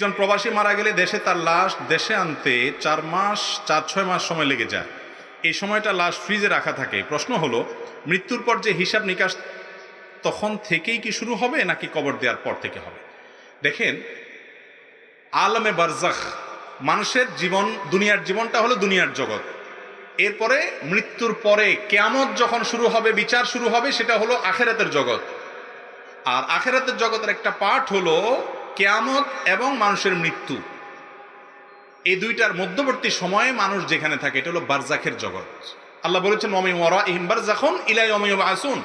একজন প্রবাসী মারা গেলে দেশে তার লাশ দেশে আনতে 4-6 মাস সময় লেগে যায়। এই সময়টা লাশ ফ্রিজে রাখা থাকে। প্রশ্ন হলো, মৃত্যুর পর যে হিসাব নিকাশ তখন থেকেই কি শুরু হবে নাকি কবর দেওয়ার পর থেকে হবে? দেখেন, আলমে বারজাখ, মানুষের জীবন, দুনিয়ার জীবনটা হলো দুনিয়ার জগৎ। এরপরে মৃত্যুর পরে কিয়ামত যখন শুরু হবে, বিচার শুরু হবে, সেটা হলো আখিরাতের জগৎ। আর আখিরাতের জগতের একটা পার্ট হলো কিয়ামত এবং মানুষের মৃত্যু। এই দুইটার মধ্যবর্তী সময়ে মানুষ যেখানে থাকে, এটা হলো বারজাখের জগৎ। আল্লাহ বলেছেন, ওয়া মিন ওয়ারাইহিম বারজাখুন ইলা ইয়াউমি ইউবআসুন।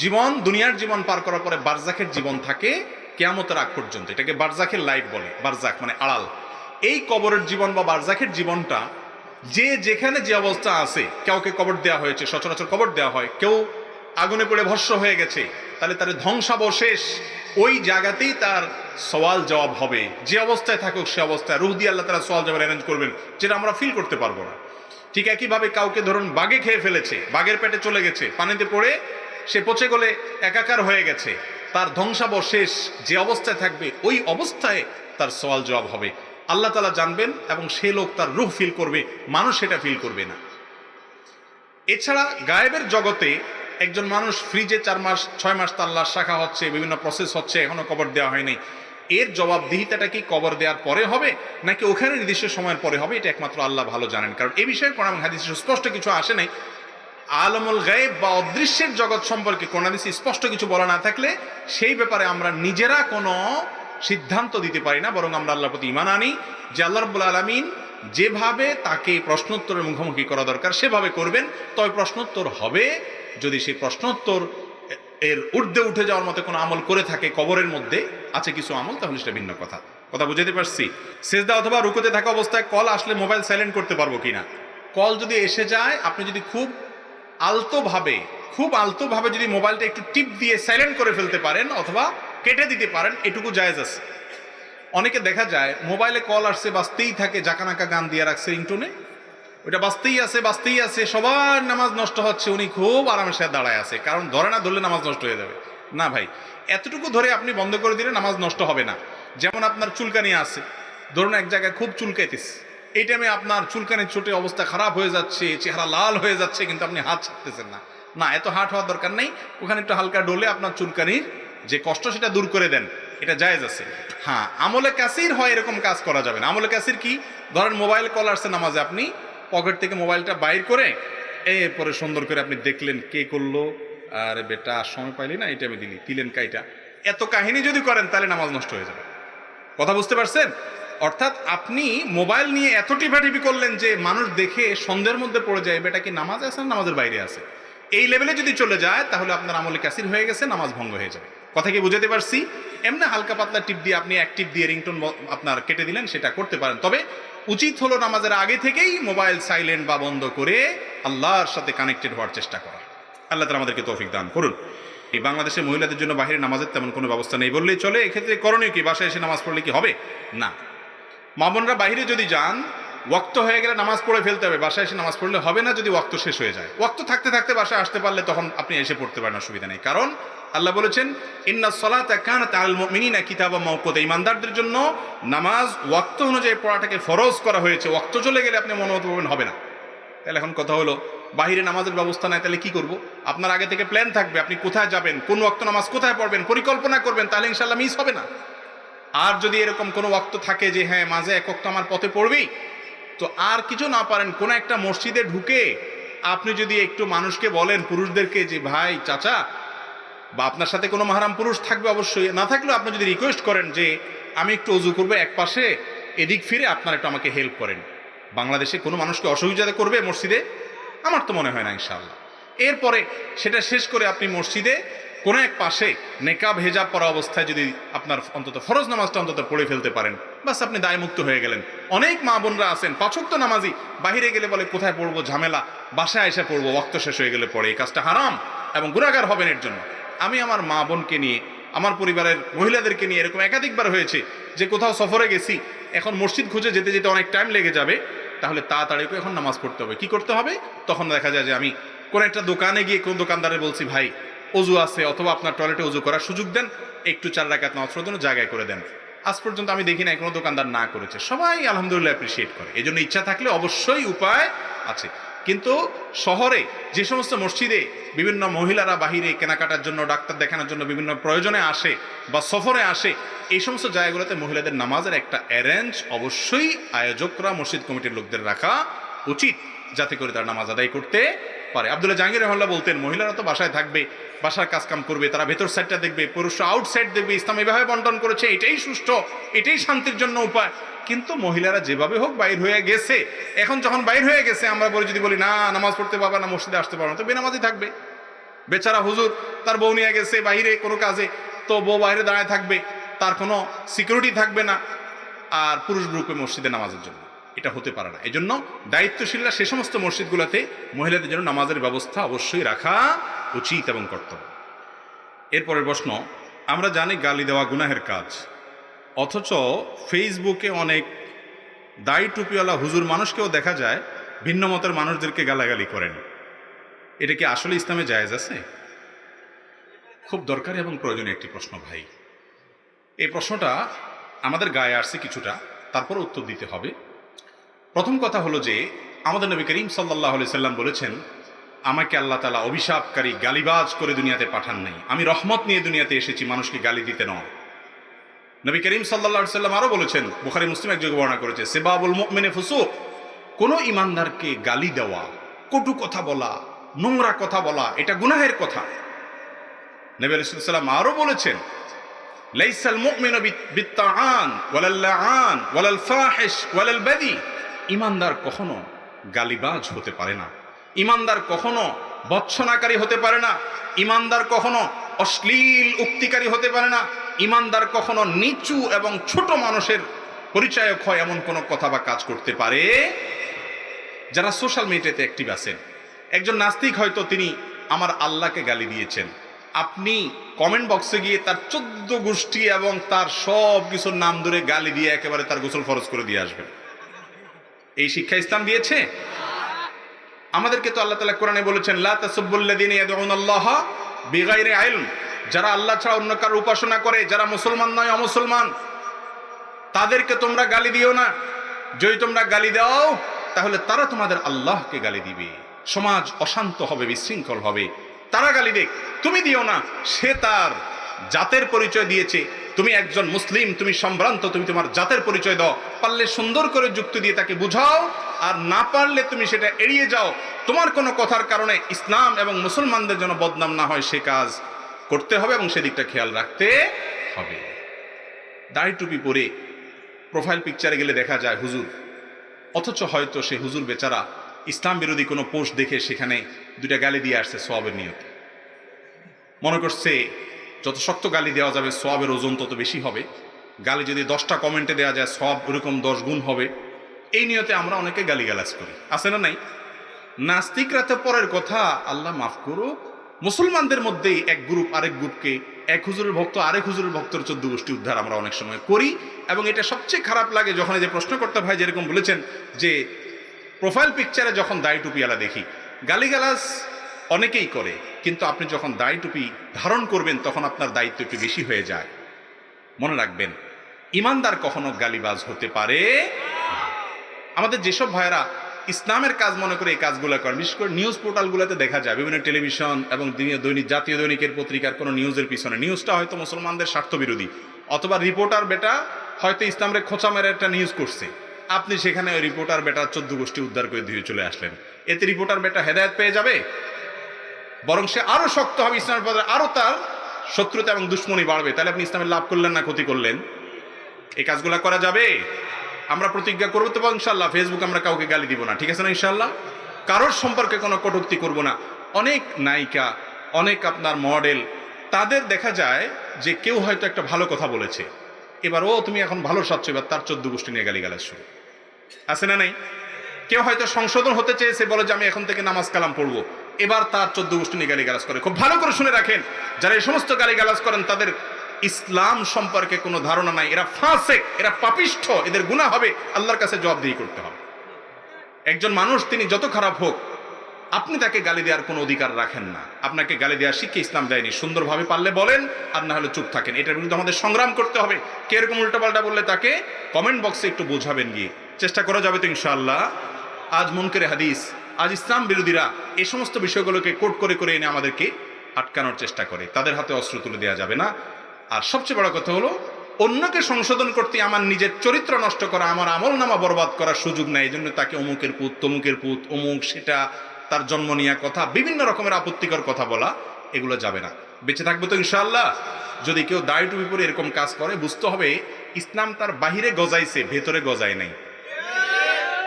জীবন, দুনিয়ার জীবন পার করার পরে বারজাখের জীবন থাকে কিয়ামতের আগ পর্যন্ত। এটাকে বারজাখের লাইফ বলে। বারজাখ মানে আড়াল। এই কবরের জীবন বা বারজাখের জীবনটা যে যেখানে যে অবস্থা আছে, কাউকে কবর দেওয়া হয়েছে, সচরাচর কবর দেওয়া হয়, কেউ আগুনে পড়ে ভস্ম হয়ে গেছে, তাহলে তার ধ্বংসাবশেষ ওই জায়গাতেই তার সওয়াল জবাব হবে। যে অবস্থায় থাকুক সে অবস্থায় রূহ দিয়ে আল্লাহ তাআলা সওয়াল জবাব অ্যারেঞ্জ করবেন, যেটা আমরা ফিল করতে পারবো না। ঠিক একইভাবে কাউকে ধরুন বাঘে খেয়ে ফেলেছে, বাঘের পেটে চলে গেছে, পানিতে পড়ে সে পচে গলে একাকার হয়ে গেছে, তার ধ্বংসাবশেষ যে অবস্থায় থাকবে ওই অবস্থায় তার সওয়াল জবাব হবে। আল্লাহ তাআলা জানবেন এবং সে লোক তার রূহ ফিল করবে, মানুষ সেটা ফিল করবে না। এছাড়া গায়েবের জগতে একজন মানুষ ফ্রিজে 4-6 মাস তার লাশ রাখা হচ্ছে, বিভিন্ন প্রসেস হচ্ছে, এখনো কবর দেওয়া হয়নি। এর জবাবদিহিতাটা কি কবর দেওয়ার পরে হবে নাকি ওখানে নির্দিষ্ট সময়ের পরে হবে, এটা একমাত্র আল্লাহ ভালো জানেন। কারণ এই বিষয়ে কোরআন এবং হাদিসে স্পষ্ট কিছু আসে নাই। আলমুল গায়েব বা অদৃশ্যের জগৎ সম্পর্কে কোরআন হাদিসে স্পষ্ট কিছু বলা না থাকলে সেই ব্যাপারে আমরা নিজেরা কোনো সিদ্ধান্ত দিতে পারি না, বরং আমরা আল্লাহর প্রতি ঈমান আনি যে আল্লাহ রাব্বুল আলামিন যেভাবে তাকে প্রশ্নোত্তরের মুখোমুখি করা দরকার সেভাবে করবেন। তবে প্রশ্নোত্তর হবে, যদি সেই প্রশ্নোত্তর এর ঊর্ধ্বে উঠে যাওয়ার মতো কোনো আমল করে থাকে, কবরের মধ্যে আছে কিছু আমল, তাহলে সেটা ভিন্ন কথা। কথা বুঝাতে পারছি? সেজদা অথবা রুকুতে থাকা অবস্থায় কল আসলে মোবাইল সাইলেন্ট করতে পারবো কিনা? কল যদি এসে যায়, আপনি যদি খুব আলতোভাবে যদি মোবাইলটা একটু টিপ দিয়ে সাইলেন্ট করে ফেলতে পারেন অথবা কেটে দিতে পারেন, এটুকু জায়েজ আছে। অনেকে দেখা যায় মোবাইলে কল আসছে, বাজতেই থাকে, জাকানাকা গান দিয়ে রাখছে রিংটোনে, ওটা বাজতেই আছে, সবার নামাজ নষ্ট হচ্ছে, উনি খুব আরামের সাথে দাঁড়ায় আছে, কারণ ধরে না ধরলে নামাজ নষ্ট হয়ে যাবে। না ভাই, এতটুকু ধরে আপনি বন্ধ করে দিলে নামাজ নষ্ট হবে না। যেমন আপনার চুলকানি আছে, ধরুন এক জায়গায় খুব চুলকাইতেছে, এই টাইমে আপনার চুলকানি ছোটে অবস্থা খারাপ হয়ে যাচ্ছে, চেহারা লাল হয়ে যাচ্ছে, কিন্তু আপনি হাত ছাড়তেছেন না। না, এত হাট হওয়ার দরকার নেই, ওখানে একটু হালকা ডলে আপনার চুলকানির যে কষ্ট সেটা দূর করে দেন, এটা জায়েজ আছে। হ্যাঁ, আমলে কাসির হয় এরকম কাজ করা যাবে না। আমলে কাসির কি? ধরেন মোবাইল কল আসছে নামাজে, আপনি পকেট থেকে মোবাইলটা বাইর করে এরপরে সুন্দর করে আপনি দেখলেন কে করলো, আরে বেটা সময় পাইলি না, এটা আমি দিলেন কাইটা। এত কাহিনী যদি করেন তাহলে নামাজ নষ্ট হয়ে যাবে। কথা বুঝতে পারছেন? অর্থাৎ আপনি মোবাইল নিয়ে এত টিপাটিপি করলেন যে মানুষ দেখে সন্দেহের মধ্যে পড়ে যায়, বেটা কি নামাজ আছে না নামাজের বাইরে আছে। এই লেভেলে যদি চলে যায় তাহলে আপনার আমলে কাসির হয়ে গেছে, নামাজ ভঙ্গ হয়ে যাবে। কথা কি বুঝাতে পারছি? এমনি হালকা পাতলা টিপ দিয়ে আপনি এক টিপ দিয়ে রিংটোন আপনার কেটে দিলেন, সেটা করতে পারেন। তবে উচিত হলো নামাজের আগে থেকেই মোবাইল সাইলেন্ট বা বন্ধ করে আল্লাহর সাথে কানেক্টেড হওয়ার চেষ্টা করা। আল্লাহ তাআলা আমাদেরকে তৌফিক দান করুন। এই বাংলাদেশে মহিলাদের জন্য বাইরে নামাজের তেমন কোনো ব্যবস্থা নেই বললেই চলে। এক্ষেত্রে করণীয় কি? বাসায় এসে নামাজ পড়লে কি হবে? না, মা বোনরা বাইরে যদি যান, ওয়াক্ত হয়ে গেলে নামাজ পড়ে ফেলতে হবে, বাসায় এসে নামাজ পড়লে হবে না যদি ওয়াক্ত শেষ হয়ে যায়। ওয়াক্ত থাকতে থাকতে বাসায় আসতে পারলে তখন আপনি এসে পড়তে পারেন, অসুবিধা নেই। কারণ আল্লাহ বলেছেন, ইন্নাস সালাতা কানাত আলাল মুমিনিনা কিতাবাম মাওকুতা, ঈমানদারদের জন্য নামাজ ওয়াক্ত অনুযায়ী পড়াটাকে ফরজ করা হয়েছে। ওয়াক্ত চলে গেলে আপনি মনোমত পড়বেন, হবে না। তাহলে এখন কথা হলো, বাহিরে নামাজের ব্যবস্থা নাই, তাহলে কি করব? আপনার আগে থেকে প্ল্যান থাকবে, আপনি কোথায় যাবেন, কোন ওয়াক্ত নামাজ কোথায় পড়বেন, পরিকল্পনা করবেন, তাহলে ইনশাআল্লাহ মিস হবে না। আর যদি এরকম কোনো ওয়াক্ত থাকে যে হ্যাঁ মাঝে এক ওয়াক্ত আমার পথে পড়বেই, তো আর কিছু না পারেন, কোন একটা মসজিদে ঢুকে আপনি যদি একটু মানুষকে বলেন, পুরুষদেরকে, যে ভাই, চাচা, বা আপনার সাথে কোনো মাহরাম পুরুষ থাকবে অবশ্যই, না থাকলেও আপনি যদি রিকোয়েস্ট করেন যে আমি একটু ওযু করবো এক পাশে, এদিক ফিরে আপনার একটু আমাকে হেল্প করেন। বাংলাদেশে কোনো মানুষকে অসুবিধা করবে মসজিদে? আমার তো মনে হয় না, ইনশাআল্লাহ। এরপরে সেটা শেষ করে আপনি মসজিদে কোনো এক পাশে নেকাব হেজাব পরা অবস্থায় যদি আপনার অন্তত ফরজ নামাজটা অন্তত পড়ে ফেলতে পারেন, বাস আপনি দায়মুক্ত হয়ে গেলেন। অনেক মা বোনরা আছেন 5 ওয়াক্ত নামাজি, বাহিরে গেলে বলে কোথায় পড়বো, ঝামেলা, বাসায় এসে পড়বো, ওয়াক্ত শেষ হয়ে গেলে পড়ে। এই কাজটা হারাম এবং গুনাহগার হবেন এর জন্য। আমি আমার মা বোনকে নিয়ে, আমার পরিবারের মহিলাদেরকে নিয়ে এরকম একাধিকবার হয়েছে যে কোথাও সফরে গেছি, এখন মসজিদ খুঁজে যেতে যেতে অনেক টাইম লেগে যাবে, তাহলে তাড়াতাড়ি করে এখন নামাজ পড়তে হবে। কি করতে হবে? তখন দেখা যায় যে আমি কোন একটা দোকানে গিয়ে কোন দোকানদারে বলছি, ভাই অজু আছে, অথবা আপনার টয়লেটে অজু করার সুযোগ দেন, একটু 4 রাকাত নামাজ পড়ার জন্য জায়গায় করে দেন। আজ পর্যন্ত আমি দেখি না কোনো দোকানদার না করেছে, সবাই আলহামদুলিল্লাহ অ্যাপ্রিসিয়েট করে। এই জন্য ইচ্ছা থাকলে অবশ্যই উপায় আছে। কিন্তু শহরে যে সমস্ত মসজিদে বিভিন্ন মহিলারা বাহিরে কেনাকাটার জন্য, ডাক্তার দেখানোর জন্য বিভিন্ন প্রয়োজনে আসে বা সফরে আসে, এই সমস্ত জায়গাগুলোতে মহিলাদের নামাজের একটা অ্যারেঞ্জ অবশ্যই আয়োজকরা, মসজিদ কমিটির লোকদের রাখা উচিত, যাতে করে তারা নামাজ আদায় করতে পারে। আব্দুল্লাহ জাহাঙ্গীর রহমাল্লাহ বলতেন, মহিলারা তো বাসায় থাকবে, বাসার কাজকাম করবে, তারা ভেতর সাইডটা দেখবে, পুরুষরা আউটসাইড দেখবে। ইসলাম এভাবে বন্টন করেছে, এটাই সুষ্ঠু, এটাই শান্তির জন্য উপায়। কিন্তু মহিলারা যেভাবে হোক বাইর হয়ে গেছে, এখন যখন বাইর হয়ে গেছে আমরা যদি বলি না নামাজ পড়তে পারবে না, মসজিদে আসতে পারবে না, তো বেনামাজি থাকবে। বেচারা হুজুর তার বউ নিয়ে গেছে বাইরে কোনো কাজে, তো বউ বাইরে দাঁড়ায় থাকবে, তার কোনো সিকিউরিটি থাকবে না, আর পুরুষ গ্রুপে মসজিদে নামাজের জন্য। এটা হতে পারে না। এই জন্য দায়িত্বশীলরা সে সমস্ত মসজিদগুলোতে মহিলাদের জন্য নামাজের ব্যবস্থা অবশ্যই রাখা উচিত এবং কর্তব্য। এরপরের প্রশ্ন, আমরা জানি গালি দেওয়া গুনাহের কাজ, অথচ ফেসবুকে অনেক দাড়ি টুপিওয়ালা হুজুর মানুষকেও দেখা যায় ভিন্ন মতের মানুষদেরকে গালাগালি করেন। এটা কি আসলে ইসলামে জায়েজ আছে? খুব দরকারি এবং প্রয়োজনীয় একটি প্রশ্ন ভাই। এই প্রশ্নটা আমাদের গায়ে আসছে কিছুটা, তারপর উত্তর দিতে হবে। প্রথম কথা হলো যে আমাদের নবী করিম সাল্লাল্লাহু আলাইহি সাল্লাম বলেছেন, আমাকে আল্লাহ তাআলা অভিশাপকারী গালিবাজ করে দুনিয়াতে পাঠান নাই, আমি রহমত নিয়ে দুনিয়াতে এসেছি, মানুষকে গালি দিতে নয়। নবী করিম সাল্লাল্লাহু আলাইহি সাল্লাম আরো বলেছেন, বুখারী মুসলিম এক জায়গায় বর্ণনা করেছে, সিবাবুল মুমিনি ফুসুক, কোন ইমানদারকে গালি দেওয়া, কটু কথা বলা, নোংরা কথা বলা, এটা গুনাহের কথা। নবী আলাইহিস সালাম আরো বলেছেন, লাইসাল মুমিনু বিত্তাআন ওয়ালাল লাআন ওয়ালাল ফাহিশ ওয়ালাল বাদি, ইমানদার কখনো গালিবাজ হতে পারে না, ইমানদার কখনো বচ্ছনাকারী হতে পারে না, ইমানদার কখনো অশ্লীল উক্তিকারী হতে পারে না, ইমানদার কখনো নিচু এবং ছোট মানুষের পরিচয়ক হয় এমন কোনো কথা বা কাজ করতে পারে। যারা সোশ্যাল মিডিয়াতে অ্যাক্টিভ আছেন, একজন নাস্তিক হয়তো তিনি আমার আল্লাহকে গালি দিয়েছেন, আপনি কমেন্ট বক্সে গিয়ে তার 14 গোষ্ঠী এবং তার সব কিছুর নাম ধরে গালি দিয়ে একেবারে তার গোসল ফরজ করে দিয়ে আসবেন। এই শিক্ষা ইসলাম দিয়েছে? আমাদেরকে তো আল্লাহ তাআলা কোরআনে বলেছেন, লা তাসুবুল্লাযিনা ইয়াদউনাল্লাহা বিগাইরি ইলম, যারা আল্লাহ ছাড়া অন্য কারো উপাসনা করে, যারা মুসলমান নয় অমুসলমান, তাদেরকে তোমরা গালি দিও না। যদি তোমরা গালি দাও তাহলে তারা তোমাদের আল্লাহকে গালি দিবে, সমাজ অশান্ত হবে, বিশৃঙ্খল হবে। তারা গালি দেখ, তুমি দিও না। সে তার জাতের পরিচয় দিয়েছে, তুমি একজন মুসলিম, তুমি সম্ভ্রান্ত, তুমি তোমার জাতের পরিচয় দাও। পারলে সুন্দর করে যুক্তি দিয়ে তাকে বুঝাও, আর না পারলে তুমি সেটা এড়িয়ে যাও। তোমার কোনো কথার কারণে ইসলাম এবং মুসলমানদের জন্য বদনাম না হয় সে কাজ করতে হবে এবং সেদিকটা খেয়াল রাখতে হবে। দাড়ি টুপি পরে প্রোফাইল পিকচারে গেলে দেখা যায় হুজুর, অথচ হয়তো সে হুজুর বেচারা ইসলাম বিরোধী কোনো পোস্ট দেখে সেখানে দুইটা গালি দিয়ে আসছে সওয়াবের নিয়তে। মনে করছে যত শক্ত গালি দেওয়া যাবে সওয়াবের ওজন তত বেশি হবে, গালি যদি 10টা কমেন্টে দেওয়া যায় সওয়াব ওরকম 10 গুণ হবে। এই নিয়তে আমরা অনেকে গালিগালাজ করি, আছে না নাই? নাস্তিকরা তো পরের কথা, আল্লাহ মাফ করো, মুসলমানদের মধ্যেই এক গ্রুপ আরেক গ্রুপকে, এক হুজুরের ভক্ত আরেক হুজুরের ভক্তের 14 গোষ্ঠী উদ্ধার আমরা অনেক সময় করি। এবং এটা সবচেয়ে খারাপ লাগে যখন এই যে প্রশ্নকর্তা ভাই যেরকম বলেছেন যে প্রোফাইল পিকচারে যখন দাড়ি টুপিওয়ালা দেখি, গালিগালাজ অনেকেই করে, কিন্তু আপনি যখন দাড়ি টুপি ধারণ করবেন তখন আপনার দায়িত্ব একটু বেশি হয়ে যায়। মনে রাখবেন, ইমানদার কখনো গালিবাজ হতে পারে। আমাদের যেসব ভাইয়েরা ইসলামের কাজ মনে করে এই কাজগুলো করেন, বিশেষ করে নিউজ পোর্টালগুলোতে দেখা যায় বিভিন্ন টেলিভিশন এবং দৈনিক জাতীয় দৈনিকের পত্রিকার কোনো নিউজের পিছনে নিউজটা হয়তো মুসলমানদের স্বার্থবিরোধী, অথবা রিপোর্টার বেটা হয়তো ইসলামের খোঁচা মেরে একটা নিউজ করছে, আপনি সেখানে ওই রিপোর্টার বেটা 14 গোষ্ঠী উদ্ধার করে দিয়ে চলে আসলেন। এতে রিপোর্টার বেটা হেদায়েত পেয়ে যাবে? বরং সে আরো শক্ত হবে ইসলামের পথে, আরো তার শত্রুতা এবং দুশ্মনী বাড়বে। তাহলে আপনি ইসলামের লাভ করলেন না ক্ষতি করলেন? এই কাজগুলো করা যাবে? আমরা প্রতিজ্ঞা করবো তো ইনশাআল্লাহ, ফেসবুক আমরা কাউকে গালি দিব না, ঠিক আছে না ইনশাআল্লাহ? কারোর সম্পর্কে কোনো কটূক্তি করব না। অনেক নায়িকা, অনেক আপনার মডেল, তাদের দেখা যায় যে কেউ হয়তো একটা ভালো কথা বলেছে, এবার ও তুমি এখন ভালো সাচ্ছ, এবার তার 14 গোষ্ঠী নিয়ে গালিগালাজ শুরু, আছে না নাই? কেউ হয়তো সংশোধন হতে চেয়েছে, বলে যে আমি এখন থেকে নামাজ কালাম পড়বো, এবার তার 14 গোষ্ঠী নিয়ে গালিগালাজ করে। খুব ভালো করে শুনে রাখেন, যারা এই সমস্ত গালিগালাজ করেন তাদের ইসলাম সম্পর্কে কোনো ধারণা নাই, এরা ফাসেক, এরা পাপিষ্ঠ, এদের গুনাহ হবে, আল্লাহর কাছে জবাবদিহি করতে হবে। একজন মানুষ তিনি যত খারাপ হোক, আপনি তাকে গালি দেওয়ার কোনো অধিকার রাখেন না। আপনাকে গালি দেওয়ার শিক্ষা ইসলাম দেয়নি। সুন্দরভাবে পারলে বলেন, আর না হলে চুপ থাকেন। এটার বিরুদ্ধে আমাদের সংগ্রাম করতে হবে। কে এরকম উল্টাপাল্টা বললে তাকে কমেন্ট বক্সে একটু বোঝাবেন গিয়ে, চেষ্টা করা যাবে তো ইনশাআল্লাহ। আজ মুনকারে হাদিস, আজ ইসলাম বিরোধীরা এই সমস্ত বিষয়গুলোকে কোট করে করে এনে আমাদেরকে আটকানোর চেষ্টা করে। তাদের হাতে অস্ত্র তুলে দেওয়া যাবে না। আর সবচেয়ে বড় কথা হলো, অন্যকে সংশোধন করতে আমার নিজের চরিত্র নষ্ট করা, আমার আমল নামা বরবাদ করার সুযোগ নেই। এই জন্য তাকে অমুকের পুত, তমুকের পুত, অমুক, সেটা, তার জন্ম নেওয়া কথা, বিভিন্ন রকমের আপত্তিকর কথা বলা, এগুলো যাবে না। বেঁচে থাকবো তো ইনশাআল্লাহ। যদি কেউ দাড়ি টুপি পরে এরকম কাজ করে, বুঝতে হবে ইসলাম তার বাহিরে গজাইছে, ভেতরে গজায় নাই।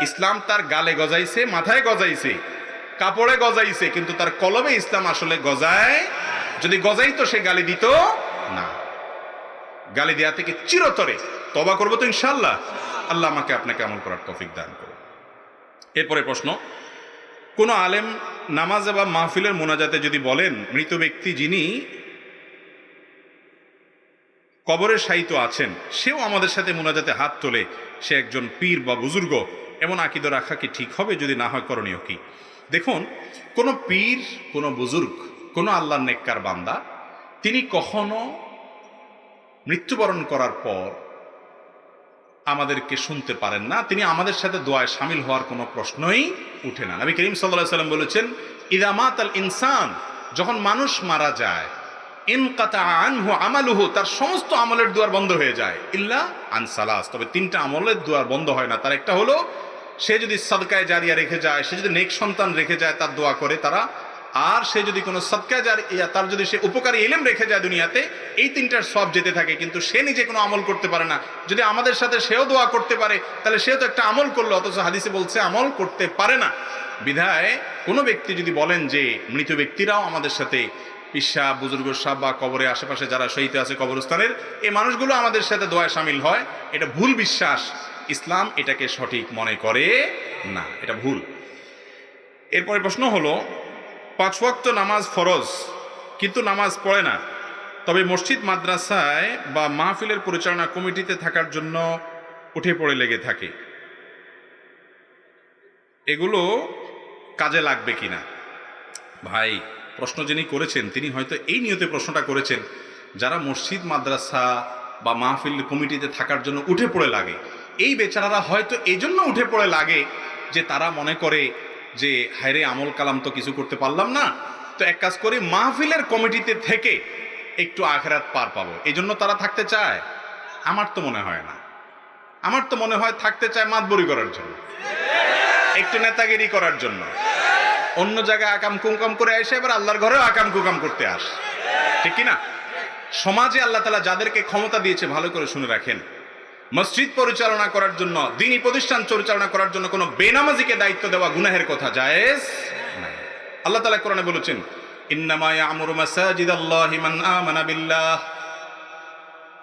ইসলাম তার গালে গজাইছে, মাথায় গজাইছে, কাপড়ে গজাইছে, কিন্তু তার কলবে ইসলাম আসলে গজায়। যদি গজাই তো সে গালি দিত না। গালি দেয়া থেকে চিরতরে তওবা করবো তো ইনশাআল্লাহ। আল্লাহ আমাকে আপনাকে আমল করার তৌফিক দান করুন। এরপরে প্রশ্ন, কোনো আলেম নামাজে বা মাহফিলের মোনাজাতে যদি বলেন, মৃত ব্যক্তি যিনি কবরে শায়িত আছেন সেও আমাদের সাথে মোনাজাতে হাত তোলে, সে একজন পীর বা বুজুর্গ, এমন আকীদা রাখা কি ঠিক হবে? যদি না হয় করণীয় কি? দেখুন, কোনো পীর, কোনো বুজুর্গ, কোনো আল্লাহর নেককার বান্দা, তিনি কখনো মৃত্যুবরণ করার পর আমাদেরকে শুনতে পারেন না। তিনি আমাদের সাথে দোয়ায় শামিল হওয়ার কোনো প্রশ্নই উঠে না। নবী করিম সাল্লাল্লাহু আলাইহি ওয়াসাল্লাম বলেছেন, ইযা মাতাল ইনসান, যখন মানুষ মারা যায়, ইনকাতা আনহু আমালুহু, তার সমস্ত আমলের দুয়ার বন্ধ হয়ে যায়, ইল্লা আন সালাস, তবে তিনটা আমলের দুয়ার বন্ধ হয় না। তার একটা হলো, সে যদি সাদকায়ে জারিয়া রেখে যায়, সে যদি নেক সন্তান রেখে যায়, তার দোয়া করে তারা, আর সে যদি কোনো সাদকায়ে জারিয়া, তার যদি সে উপকারী ইলম রেখে যায় দুনিয়াতে, এই তিনটার সব যেতে থাকে, কিন্তু সে নিজে কোনো আমল করতে পারে না। যদি আমাদের সাথে সেও দোয়া করতে পারে, তাহলে সেও তো একটা আমল করলো, অথচ হাদিসে বলছে আমল করতে পারে না। বিধায় কোনো ব্যক্তি যদি বলেন যে মৃত ব্যক্তিরাও আমাদের সাথে, পিসা, বুজুর্গ সাহেব বা কবরে আশেপাশে যারা শহীদ আছে কবরস্থানের, এই মানুষগুলো আমাদের সাথে দোয়ায় শামিল হয়, এটা ভুল বিশ্বাস। ইসলাম এটাকে সঠিক মনে করে না, এটা ভুল। এরপরে প্রশ্ন হলো, 5 ওয়াক্ত নামাজ ফরজ, কিন্তু নামাজ পড়ে না, তবে মসজিদ, মাদ্রাসায় বা মাহফিলের পরিচালনা কমিটিতে থাকার জন্য উঠে পড়ে লেগে থাকে, এগুলো কাজে লাগবে কিনা? ভাই, প্রশ্ন যিনি করেছেন তিনি হয়তো এই নিয়তে প্রশ্নটা করেছেন, যারা মসজিদ, মাদ্রাসা বা মাহফিল কমিটিতে থাকার জন্য উঠে পড়ে লাগে, এই বেচারারা হয়তো এই জন্য উঠে পড়ে লাগে যে তারা মনে করে যে হায়রে আমল কালাম তো কিছু করতে পারলাম না, তো এক কাজ করি, মাহফিলের কমিটিতে থেকে একটু আখিরাত পার পাবো, এই জন্য তারা থাকতে চায়। আমার তো মনে হয় না। আমার তো মনে হয় থাকতে চায় মাতবরি করার জন্য, একটু নেতাগিরি করার জন্য, অন্য জায়গায় আকাম কুকাম করে এসে এবার আল্লাহর ঘরেও আকাম কুকাম করতে আস, ঠিক কিনা? সমাজে আল্লাহ তাআলা যাদেরকে ক্ষমতা দিয়েছে, ভালো করে শুনে রাখেন, মসজিদ পরিচালনা করার জন্য, দ্বীনি প্রতিষ্ঠান পরিচালনা করার জন্য কোনো বেনামাজিকে দায়িত্ব দেওয়া গুনাহের কথা জায়েজ নাই। আল্লাহ তাআলা কোরআনে বলেছেন, ইন্নামা ইয়ামুরু মাসাজিদাল্লাহি মান আমানা বিল্লাহ,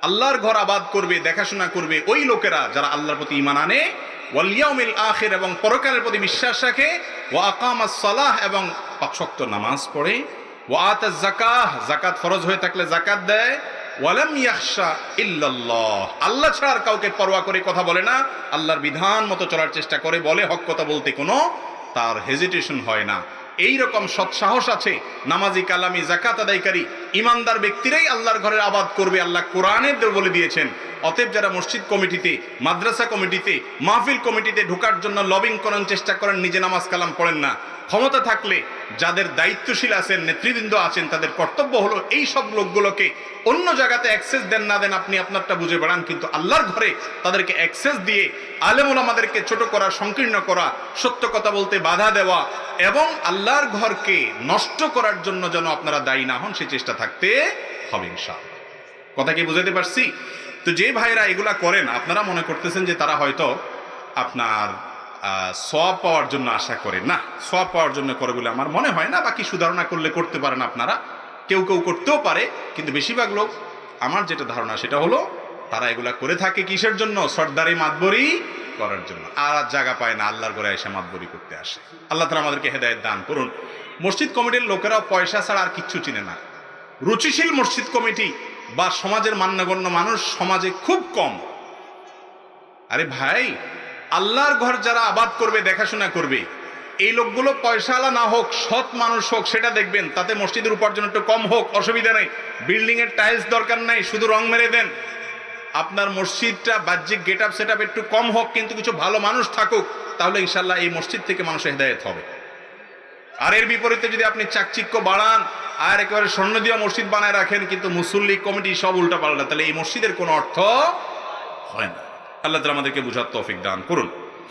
আল্লাহর ঘর আবাদ করবে, দেখাশোনা করবে ওই লোকেরা যারা আল্লাহর প্রতি ঈমান আনে, ওয়াল ইয়াউমিল আখির, এবং পরকালের প্রতি বিশ্বাস রাখে, ওয়া আকামাস সালাহ, এবং 5 ওয়াক্ত নামাজ পড়ে, ওয়া আতাজ যাকাহ, যাকাত ফরজ হয়ে থাকলে যাকাত দেয়, ওয়ালাম ইয়াখশা ইল্লাল্লাহ, আল্লাহ ছাড়া আর কাউকে পরোয়া করে কথা বলে না, আল্লাহর বিধান মতো চলার চেষ্টা করে, বলে হক কথা বলতে কোনো তার হেজিটেশন হয় না। এই রকম সৎসাহস আছে নামাজি, কালামি, যাকাত আদায়কারী ইমানদার ব্যক্তিরাই আল্লাহর ঘরের আবাদ করবে, আল্লাহ কোরআনে বলে দিয়েছেন। অতএব যারা মসজিদ কমিটিতে, মাদ্রাসা কমিটিতে, মাহফিল কমিটিতে ঢোকার জন্য লবিং করার চেষ্টা করেন, নিজে নামাজ কালাম পড়েন না, ক্ষমতা থাকলে যাদের দায়িত্বশীল আছেন, নেতৃবৃন্দ আছেন, তাদের কর্তব্য হলো এই সব লোকগুলোকে অন্য জায়গাতে অ্যাক্সেস দেন না দেন আপনি আপনারটা বুঝে বেড়ান, কিন্তু আল্লাহর ঘরে তাদেরকে অ্যাক্সেস দিয়ে আলেম ওলামাদেরকে ছোট করা, সংকীর্ণ করা, সত্য কথা বলতে বাধা দেওয়া এবং আল্লাহর ঘরকে নষ্ট করার জন্য যেন আপনারা দায়ী না হন, সেই চেষ্টা থাকতে হবে ইনশাআল্লাহ। কথা কি বুঝাতে পারছি? তো যে ভাইরা এগুলা করেন, আপনারা মনে করতেছেন যে তারা হয়তো আপনার সওয়াব পাওয়ার জন্য আশা করেন। না, সওয়াব পাওয়ার জন্য করে বলে আমার মনে হয় না। বাকি সুধারণা করলে করতে পারেন আপনারা, কেউ কেউ করতেও পারে, কিন্তু বেশিরভাগ লোক, আমার যেটা ধারণা সেটা হলো তারা এগুলা করে থাকে কিসের জন্য? সর্দারি, মাতবরি করার জন্য। আর জায়গা পায় না, আল্লাহর ঘরে এসে মাতবরি করতে আসে। আল্লাহ তাআলা আমাদেরকে হেদায়েত দান করুন। মসজিদ কমিটির লোকেরাও পয়সা ছাড়া আর কিচ্ছু চিনে না। রুচিশীল মসজিদ কমিটি বা সমাজের মান্যগণ্য মানুষ সমাজে খুব কম। আরে ভাই, আল্লাহর ঘর যারা আবাদ করবে, দেখাশোনা করবে, এই লোকগুলো পয়সাওয়ালা না হোক, সৎ মানুষ হোক, সেটা দেখবেন। তাতে মসজিদের উপার্জন একটু কম হোক, অসুবিধা নেই। বিল্ডিং এর টাইলস দরকার নাই, শুধু রং মেরে দেন। আপনার মসজিদটা বাহ্যিক গেট আপ সেট আপ একটু কম হোক, কিন্তু কিছু ভালো মানুষ থাকুক, তাহলে ইনশাল্লাহ এই মসজিদ থেকে মানুষের হেদায়েত হবে। আর এর বিপরীতে যদি আপনি চাকচিক্য বাড়ান আর একেবারে স্বর্ণ দিয়া মসজিদ বানায় রাখেন, কিন্তু মুসল্লি কমিটি সব উল্টা পাল্টা, তাহলে এই মসজিদের কোনো অর্থ হয় না। আল্লাহ তাআলা আমাদেরকে বুঝার তৌফিক দান করুন।